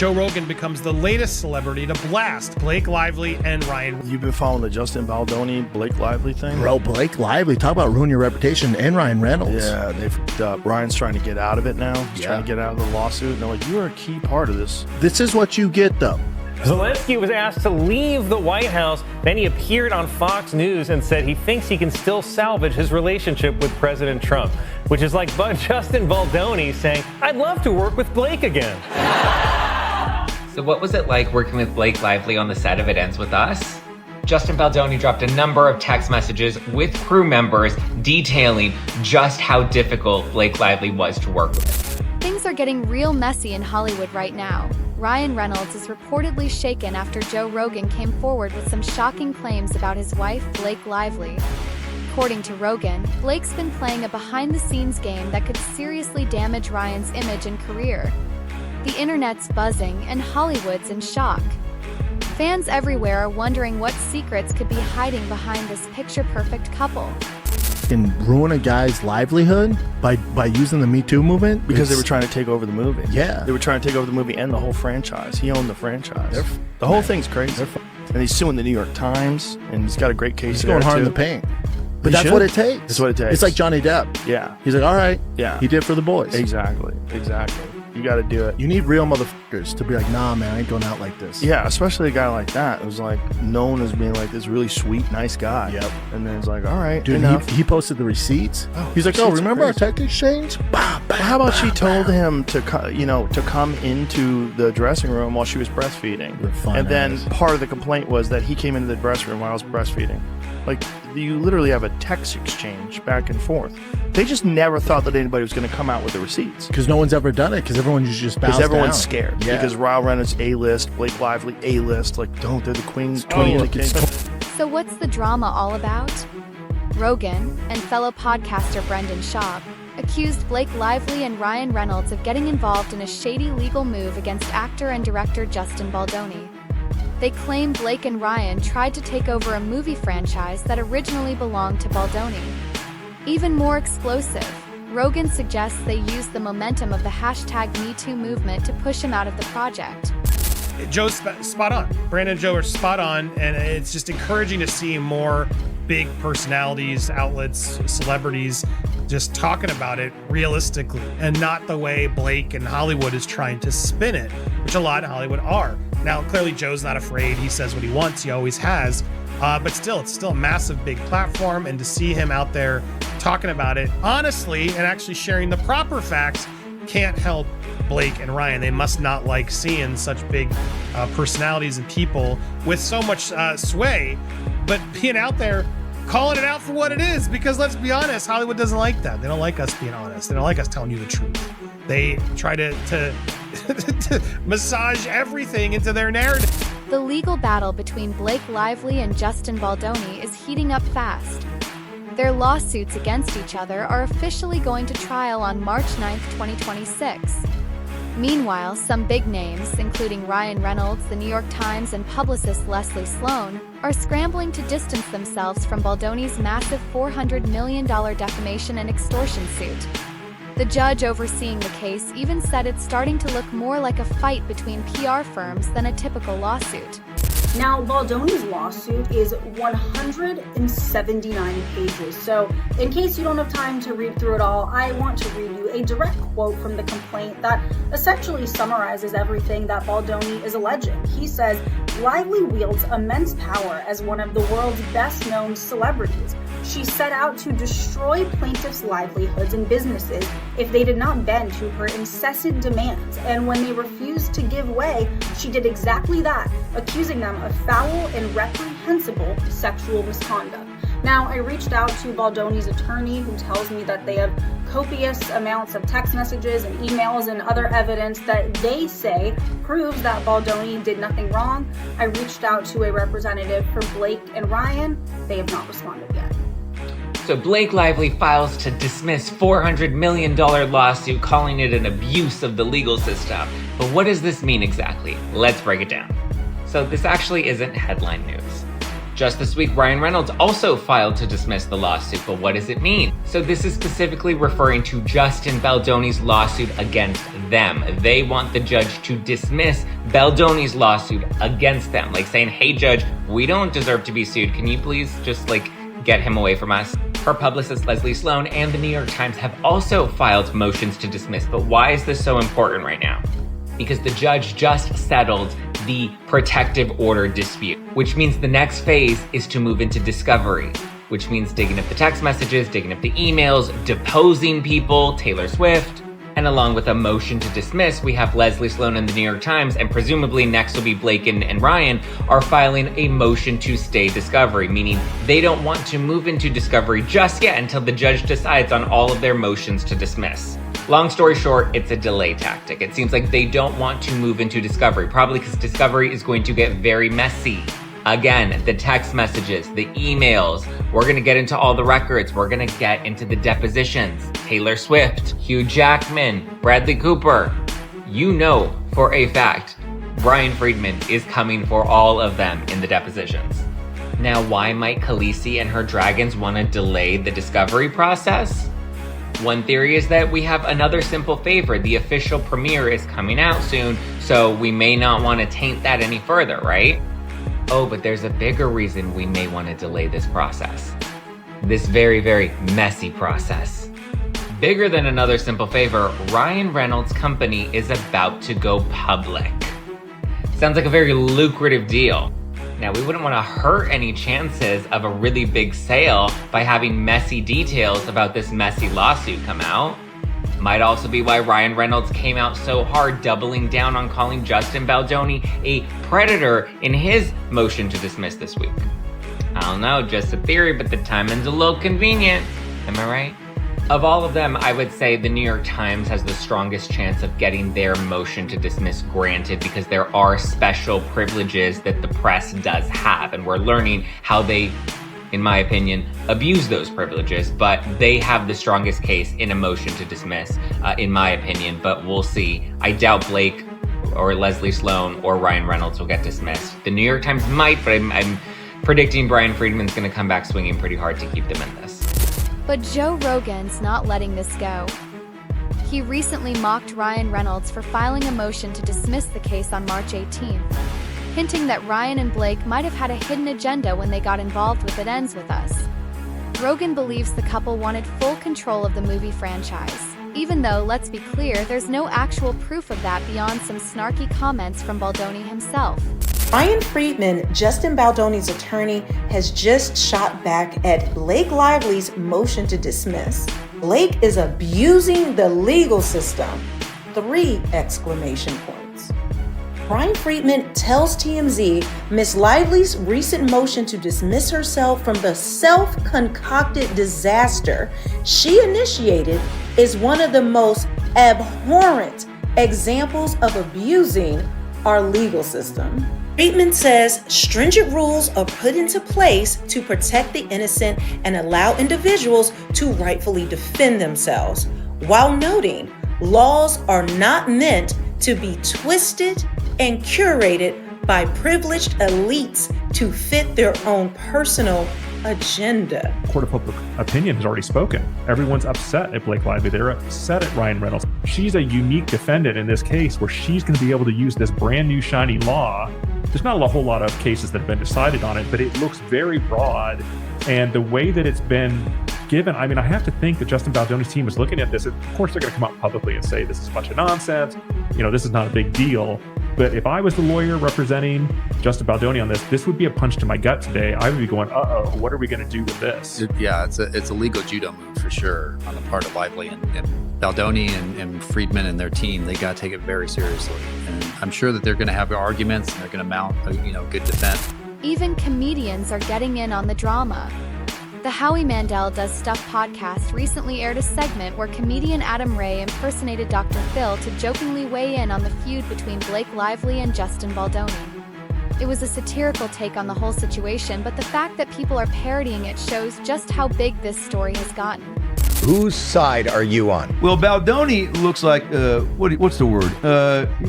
Joe Rogan becomes the latest celebrity to blast Blake Lively and Ryan. You've been following the Justin Baldoni, Blake Lively thing? Bro, Blake Lively, talk about ruin your reputation, and Ryan Reynolds. Yeah, they fucked up. Ryan's trying to get out of it now. He's trying to get out of the lawsuit. And they're like, you're a key part of this. This is what you get, though. Zelensky was asked to leave the White House. Then he appeared on Fox News and said he thinks he can still salvage his relationship with President Trump, which is like Justin Baldoni saying, I'd love to work with Blake again. So what was it like working with Blake Lively on the set of It Ends With Us? Justin Baldoni dropped a number of text messages with crew members detailing just how difficult Blake Lively was to work with. Things are getting real messy in Hollywood right now. Ryan Reynolds is reportedly shaken after Joe Rogan came forward with some shocking claims about his wife, Blake Lively. According to Rogan, Blake's been playing a behind-the-scenes game that could seriously damage Ryan's image and career. The internet's buzzing and Hollywood's in shock. Fans everywhere are wondering what secrets could be hiding behind this picture-perfect couple. Can ruin a guy's livelihood by using the Me Too movement? Because they were trying to take over the movie. Yeah. They were trying to take over the movie and the whole franchise. He owned the franchise. The whole thing's crazy. And he's suing the New York Times, and he's got a great case. He's going hard in the paint. But that's what it takes. That's what it takes. It's like Johnny Depp. Yeah. He's like, all right. Yeah. He did for the boys. Exactly. You got to do it. You need real motherfuckers to be like, nah, man, I ain't going out like this. Yeah, especially a guy like that who's like known as being like this really sweet, nice guy. Yep. And then it's like, all right, dude, enough. He posted the receipts. He's like, oh, remember our tech exchange? Bah, bah, how about bah, she told bah. him to come into the dressing room while she was breastfeeding, and then part of the complaint was that he came into the dressing room while I was breastfeeding. Like, you literally have a text exchange back and forth. They just never thought that anybody was going to come out with the receipts. Because no one's ever done it, because everyone's just bows Because everyone's down. scared. Yeah. Because Ryan Reynolds A-list, Blake Lively A-list. Like, don't, they're the queens. So what's the drama all about? Rogan and fellow podcaster Brendan Schaub accused Blake Lively and Ryan Reynolds of getting involved in a shady legal move against actor and director Justin Baldoni. They claim Blake and Ryan tried to take over a movie franchise that originally belonged to Baldoni. Even more explosive, Rogan suggests they used the momentum of the #MeToo movement to push him out of the project. Joe's spot on. Brandon and Joe are spot on, and it's just encouraging to see more big personalities, outlets, celebrities just talking about it realistically and not the way Blake and Hollywood is trying to spin it, which a lot in Hollywood are. Now, clearly Joe's not afraid. He says what he wants. He always has. But still, it's still a massive, big platform. And to see him out there talking about it honestly and actually sharing the proper facts can't help Blake and Ryan. They must not like seeing such big personalities and people with so much sway, but being out there calling it out for what it is, because let's be honest, Hollywood doesn't like that. They don't like us being honest. They don't like us telling you the truth. They try to to massage everything into their narrative. The legal battle between Blake Lively and Justin Baldoni is heating up fast. Their lawsuits against each other are officially going to trial on March 9th, 2026. Meanwhile, some big names, including Ryan Reynolds, the New York Times, and publicist Leslie Sloan, are scrambling to distance themselves from Baldoni's massive $400 million defamation and extortion suit. The judge overseeing the case even said it's starting to look more like a fight between PR firms than a typical lawsuit. Now, Baldoni's lawsuit is 179 pages, so in case you don't have time to read through it all, I want to read you a direct quote from the complaint that essentially summarizes everything that Baldoni is alleging. He says, Lively wields immense power as one of the world's best-known celebrities. She set out to destroy plaintiffs' livelihoods and businesses if they did not bend to her incessant demands, and when they refused to give way, she did exactly that, accusing them of foul and reprehensible sexual misconduct. Now, I reached out to Baldoni's attorney, who tells me that they have copious amounts of text messages and emails and other evidence that they say proves that Baldoni did nothing wrong. I reached out to a representative for Blake and Ryan. They have not responded yet. So Blake Lively files to dismiss $400 million lawsuit, calling it an abuse of the legal system. But what does this mean exactly? Let's break it down. So this actually isn't headline news. Just this week, Ryan Reynolds also filed to dismiss the lawsuit, but what does it mean? So this is specifically referring to Justin Baldoni's lawsuit against them. They want the judge to dismiss Baldoni's lawsuit against them, like saying, hey judge, we don't deserve to be sued. Can you please just get him away from us? Her publicist Leslie Sloan and the New York Times have also filed motions to dismiss, but why is this so important right now? Because the judge just settled the protective order dispute, which means the next phase is to move into discovery, which means digging up the text messages, digging up the emails, deposing people, Taylor Swift. And along with a motion to dismiss, we have Leslie Sloan and the New York Times, and presumably next will be Blake and Ryan, are filing a motion to stay discovery, meaning they don't want to move into discovery just yet until the judge decides on all of their motions to dismiss. Long story short, it's a delay tactic. It seems like they don't want to move into discovery, probably because discovery is going to get very messy. Again, the text messages, the emails, we're gonna get into all the records, we're gonna get into the depositions. Taylor Swift, Hugh Jackman, Bradley Cooper. You know for a fact, Brian Friedman is coming for all of them in the depositions. Now, why might Khaleesi and her dragons wanna delay the discovery process? One theory is that we have another simple favor. The official premiere is coming out soon, so we may not wanna taint that any further, right? Oh, but there's a bigger reason we may want to delay this process. This very, very messy process. Bigger than another simple favor, Ryan Reynolds' company is about to go public. Sounds like a very lucrative deal. Now, we wouldn't want to hurt any chances of a really big sale by having messy details about this messy lawsuit come out. Might also be why Ryan Reynolds came out so hard, doubling down on calling Justin Baldoni a predator in his motion to dismiss this week. I don't know, just a theory, but the timing's a little convenient. Am I right? Of all of them, I would say the New York Times has the strongest chance of getting their motion to dismiss granted because there are special privileges that the press does have, and we're learning how they, in my opinion, abuse those privileges, but they have the strongest case in a motion to dismiss, in my opinion, but we'll see. I doubt Blake or Leslie Sloan or Ryan Reynolds will get dismissed. The New York Times might, but I'm predicting Brian Friedman's gonna come back swinging pretty hard to keep them in this. But Joe Rogan's not letting this go. He recently mocked Ryan Reynolds for filing a motion to dismiss the case on March 18th. Hinting that Ryan and Blake might have had a hidden agenda when they got involved with It Ends With Us. Rogan believes the couple wanted full control of the movie franchise, even though, let's be clear, there's no actual proof of that beyond some snarky comments from Baldoni himself. Ryan Friedman, Justin Baldoni's attorney, has just shot back at Blake Lively's motion to dismiss. Blake is abusing the legal system. 3 exclamation points. Ryan Friedman tells TMZ Miss Lively's recent motion to dismiss herself from the self-concocted disaster she initiated is one of the most abhorrent examples of abusing our legal system. Friedman says stringent rules are put into place to protect the innocent and allow individuals to rightfully defend themselves, while noting laws are not meant to be twisted and curated by privileged elites to fit their own personal agenda. Court of public opinion has already spoken. Everyone's upset at Blake Lively. They're upset at Ryan Reynolds. She's a unique defendant in this case where she's going to be able to use this brand new shiny law. There's not a whole lot of cases that have been decided on it, but it looks very broad. And the way that it's been given, I mean, I have to think that Justin Baldoni's team is looking at this. Of course, they're going to come out publicly and say this is a bunch of nonsense. You know, this is not a big deal. But if I was the lawyer representing Justin Baldoni on this would be a punch to my gut today. I would be going, uh-oh, what are we going to do with this? It's a legal judo move for sure on the part of Lively and Baldoni and Friedman and their team. They got to take it very seriously. And I'm sure that they're going to have arguments and they're going to mount a good defense. Even comedians are getting in on the drama. The Howie Mandel Does Stuff podcast recently aired a segment where comedian Adam Ray impersonated Dr. Phil to jokingly weigh in on the feud between Blake Lively and Justin Baldoni. It was a satirical take on the whole situation, but the fact that people are parodying it shows just how big this story has gotten. Whose side are you on? Well, Baldoni looks like, what's the word?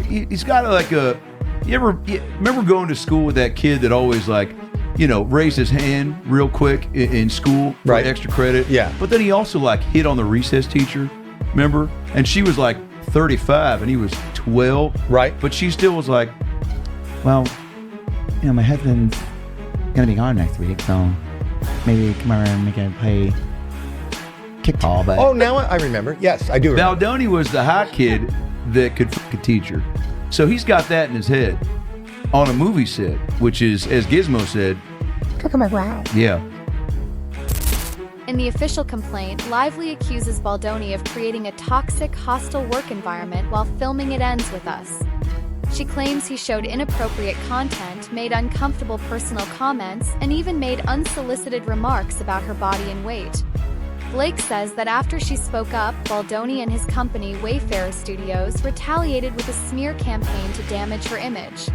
He's got like a, you remember going to school with that kid that always like raised his hand real quick in school for extra credit. Yeah. But then he also hit on the recess teacher, remember? And she was 35 and he was 12. Right. But she still was like, well, my husband's going to be gone next week, so maybe come over and we can play kickball. But Oh, now I remember. Yes, I do remember. Baldoni was the hot kid that could fuck a teacher. So he's got that in his head on a movie set, which is, as Gizmo said, yeah. In the official complaint, Lively accuses Baldoni of creating a toxic, hostile work environment while filming It Ends With Us. She claims he showed inappropriate content, made uncomfortable personal comments, and even made unsolicited remarks about her body and weight. Blake says that after she spoke up, Baldoni and his company, Wayfarer Studios, retaliated with a smear campaign to damage her image.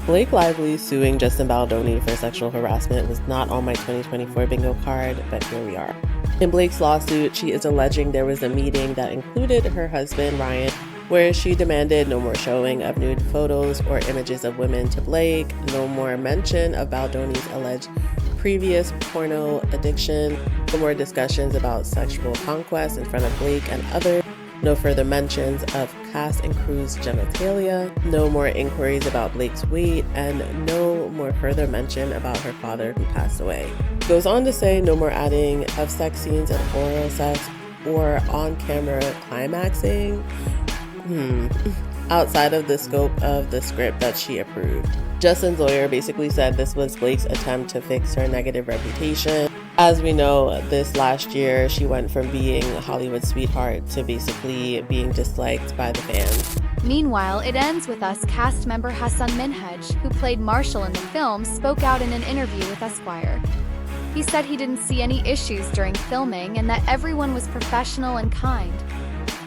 Blake Lively suing Justin Baldoni for sexual harassment was not on my 2024 bingo card, but here we are. In Blake's lawsuit, she is alleging there was a meeting that included her husband, Ryan, where she demanded no more showing of nude photos or images of women to Blake, no more mention of Baldoni's alleged previous porno addiction, no more discussions about sexual conquest in front of Blake and others, no further mentions of cast and crew's genitalia, no more inquiries about Blake's weight, and no more further mention about her father who passed away. Goes on to say no more adding of sex scenes and oral sex or on-camera climaxing outside of the scope of the script that she approved. Justin's lawyer basically said this was Blake's attempt to fix her negative reputation. As we know, this last year, she went from being a Hollywood sweetheart to basically being disliked by the fans. Meanwhile, It Ends With Us cast member Hassan Minhaj, who played Marshall in the film, spoke out in an interview with Esquire. He said he didn't see any issues during filming and that everyone was professional and kind.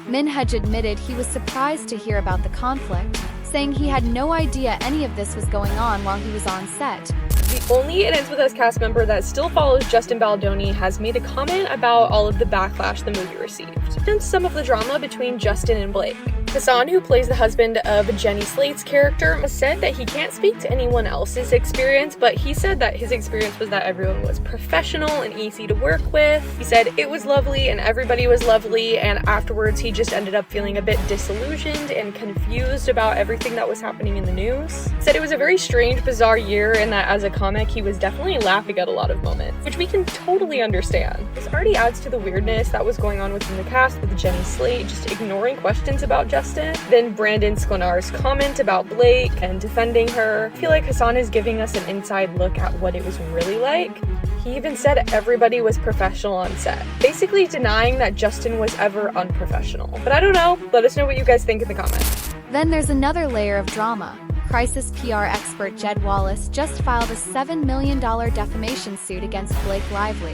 Minhaj admitted he was surprised to hear about the conflict, saying he had no idea any of this was going on while he was on set. The only It Ends With Us cast member that still follows Justin Baldoni has made a comment about all of the backlash the movie received, and some of the drama between Justin and Blake. Hassan, who plays the husband of Jenny Slate's character, said that he can't speak to anyone else's experience, but he said that his experience was that everyone was professional and easy to work with. He said it was lovely and everybody was lovely, and afterwards he just ended up feeling a bit disillusioned and confused about everything that was happening in the news. He said it was a very strange, bizarre year, and that as a comic he was definitely laughing at a lot of moments, which we can totally understand. This already adds to the weirdness that was going on within the cast with Jenny Slate just ignoring questions about Justin. Then Brandon Sklenar's comment about Blake and defending her. I feel like Hassan is giving us an inside look at what it was really like. He even said everybody was professional on set, basically denying that Justin was ever unprofessional. But I don't know. Let us know what you guys think in the comments. Then there's another layer of drama. Crisis PR expert Jed Wallace just filed a $7 million defamation suit against Blake Lively.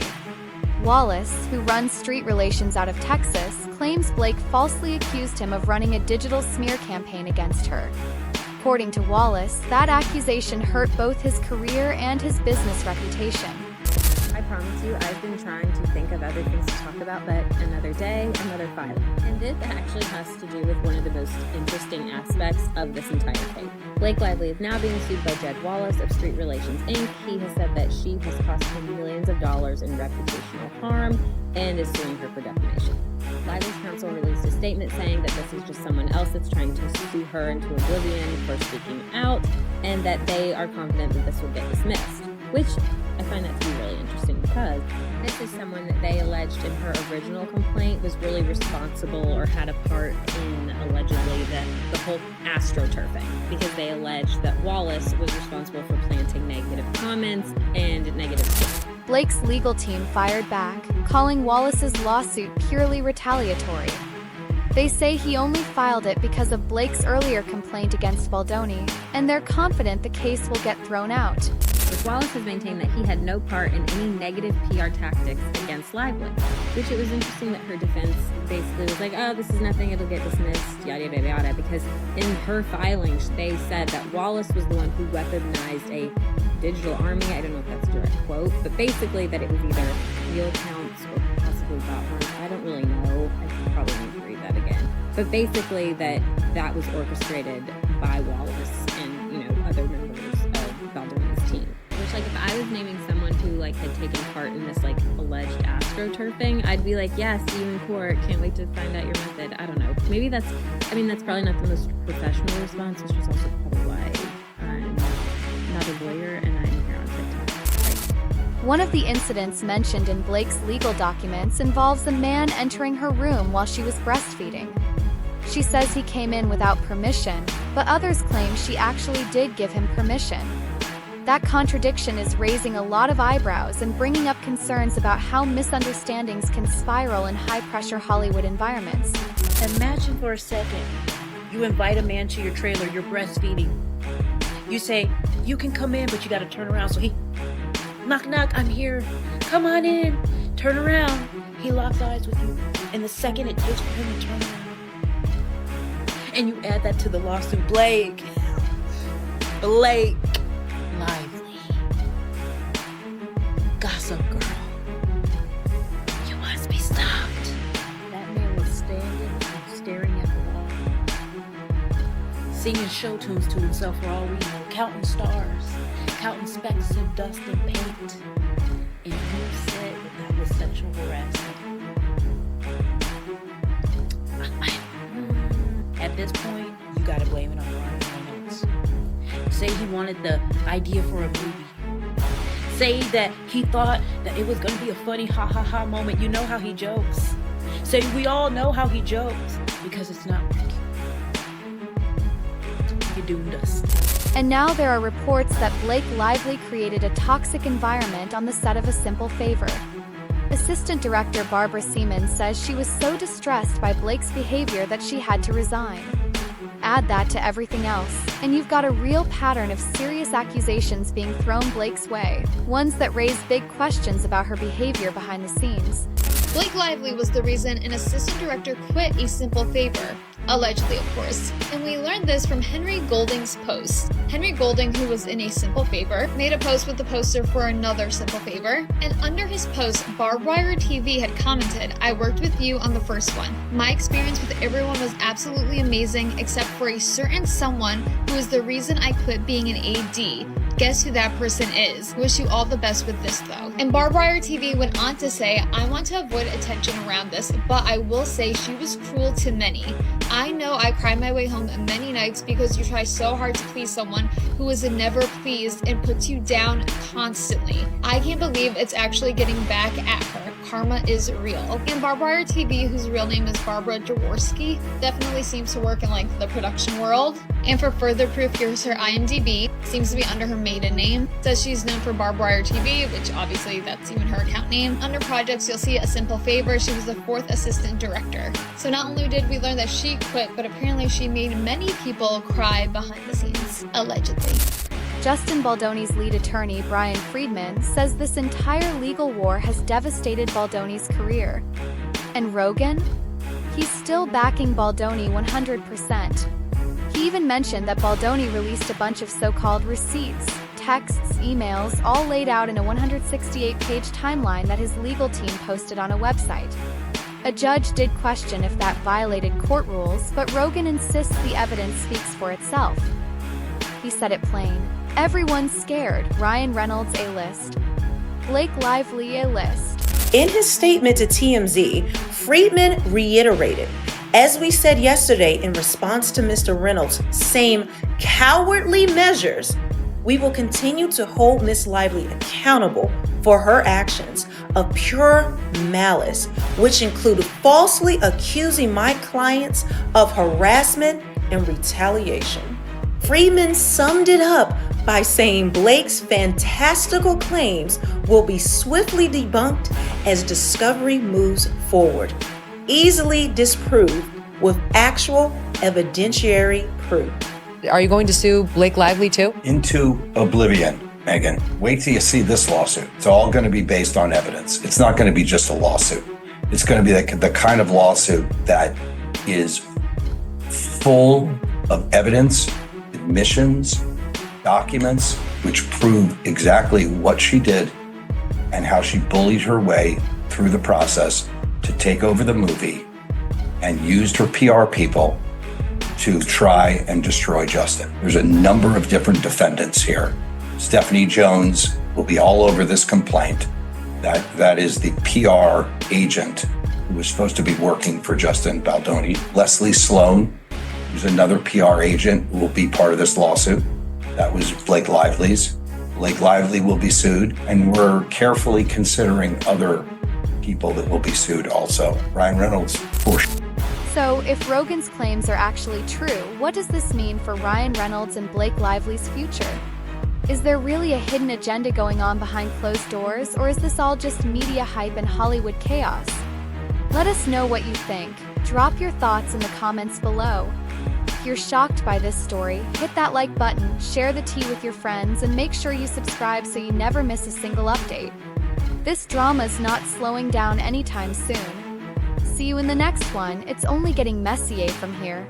Wallace, who runs street relations out of Texas, claims Blake falsely accused him of running a digital smear campaign against her. According to Wallace, that accusation hurt both his career and his business reputation. I promise you, I've been trying to think of other things to talk about, but another day, another filing. And this actually has to do with one of the most interesting aspects of this entire case. Blake Lively is now being sued by Jed Wallace of Street Relations Inc. He has said that she has cost him millions of dollars in reputational harm and is suing her for defamation. Lively's counsel released a statement saying that this is just someone else that's trying to sue her into oblivion for speaking out, and that they are confident that this will get dismissed, which I find that to be really interesting because this is someone that they alleged in her original complaint was really responsible or had a part in allegedly the whole astroturfing, because they alleged that Wallace was responsible for planting negative comments and negative stuff. Blake's legal team fired back, calling Wallace's lawsuit purely retaliatory. They say he only filed it because of Blake's earlier complaint against Baldoni, and they're confident the case will get thrown out. Wallace has maintained that he had no part in any negative PR tactics against Lively, which it was interesting that her defense basically was like, oh, this is nothing, it'll get dismissed, yada, yada, yada, because in her filing, they said that Wallace was the one who weaponized a digital army. I don't know if that's a direct quote, but basically that it was either real accounts or possibly bot ones. I don't really know. I probably need to read that again. But basically that was orchestrated by Wallace and, other members of Baldoni's team. Which, if I was was naming someone who like had taken part in this like alleged astroturfing, I'd be like, yeah, see you in court. Can't wait to find out your method. I don't know. Maybe that's probably not the most professional response, which is also probably why I'm not a lawyer and I'm here on TikTok. One of the incidents mentioned in Blake's legal documents involves a man entering her room while she was breastfeeding. She says he came in without permission, but others claim she actually did give him permission. That contradiction is raising a lot of eyebrows and bringing up concerns about how misunderstandings can spiral in high-pressure Hollywood environments. Imagine for a second, you invite a man to your trailer, you're breastfeeding. You say, you can come in, but you gotta turn around. So he, knock, knock, I'm here. Come on in. Turn around. He locks eyes with you. And the second it takes for him to turn around, and you add that to the lawsuit, Blake Lively, Gossip Girl, you must be stopped. That man was standing and staring at the wall, singing show tunes to himself for all we know, counting stars, counting specks of dust and paint. And you said that was sexual harassment. At this point, you gotta blame it on Ryan Reynolds. Say he wanted the idea for a movie. Say that he thought that it was gonna be a funny ha ha ha moment. You know how he jokes. Say we all know how he jokes because it's not working. You doomed us. And now there are reports that Blake Lively created a toxic environment on the set of A Simple Favor. Assistant director Barbara Seaman says she was so distressed by Blake's behavior that she had to resign. Add that to everything else, and you've got a real pattern of serious accusations being thrown Blake's way, ones that raise big questions about her behavior behind the scenes. Blake Lively was the reason an assistant director quit A Simple Favor. Allegedly, of course. And we learned this from Henry Golding's post. Henry Golding, who was in A Simple Favor, made a post with the poster for another Simple Favor. And under his post, Barbed Wire TV had commented, "I worked with you on the first one. My experience with everyone was absolutely amazing except for a certain someone who is the reason I quit being an AD. Guess who that person is? Wish you all the best with this though." And Barbed Wire TV went on to say, "I want to avoid attention around this, but I will say she was cruel to many. I know I cried my way home many nights because you try so hard to please someone who is never pleased and puts you down constantly. I can't believe it's actually getting back at her. Karma is real." And Barbed Wire TV, whose real name is Barbara Jaworski, definitely seems to work in like the production world. And for further proof, here's her IMDb. Seems to be under her maiden name. Says she's known for Barbed Wire TV, which obviously that's even her account name. Under projects, you'll see A Simple Favor. She was the 4th assistant director. So not only did we learn that she quit, but apparently she made many people cry behind the scenes, allegedly. Justin Baldoni's lead attorney, Brian Friedman, says this entire legal war has devastated Baldoni's career. And Rogan? He's still backing Baldoni 100%. He even mentioned that Baldoni released a bunch of so-called receipts, texts, emails, all laid out in a 168-page timeline that his legal team posted on a website. A judge did question if that violated court rules, but Rogan insists the evidence speaks for itself. He said it plain. Everyone's scared. Ryan Reynolds A-list. Blake Lively A-list. In his statement to TMZ, Friedman reiterated, as we said yesterday in response to Mr. Reynolds' same cowardly measures, we will continue to hold Ms. Lively accountable for her actions of pure malice, which included falsely accusing my clients of harassment and retaliation. Friedman summed it up by saying Blake's fantastical claims will be swiftly debunked as discovery moves forward, easily disproved with actual evidentiary proof. Are you going to sue Blake Lively too? Into oblivion, Megan. Wait till you see this lawsuit. It's all going to be based on evidence. It's not going to be just a lawsuit. It's going to be the kind of lawsuit that is full of evidence, admissions, documents, which prove exactly what she did and how she bullied her way through the process to take over the movie and used her PR people to try and destroy Justin. There's a number of different defendants here. Stephanie Jones will be all over this complaint. That is the PR agent who was supposed to be working for Justin Baldoni. Leslie Sloan, who's another PR agent who will be part of this lawsuit. That was Blake Lively's. Blake Lively will be sued, and we're carefully considering other people that will be sued also. Ryan Reynolds, for sure. So, if Rogan's claims are actually true, what does this mean for Ryan Reynolds and Blake Lively's future? Is there really a hidden agenda going on behind closed doors, or is this all just media hype and Hollywood chaos? Let us know what you think. Drop your thoughts in the comments below. If you're shocked by this story, hit that like button, share the tea with your friends, and make sure you subscribe so you never miss a single update. This drama's not slowing down anytime soon. See you in the next one. It's only getting messier from here.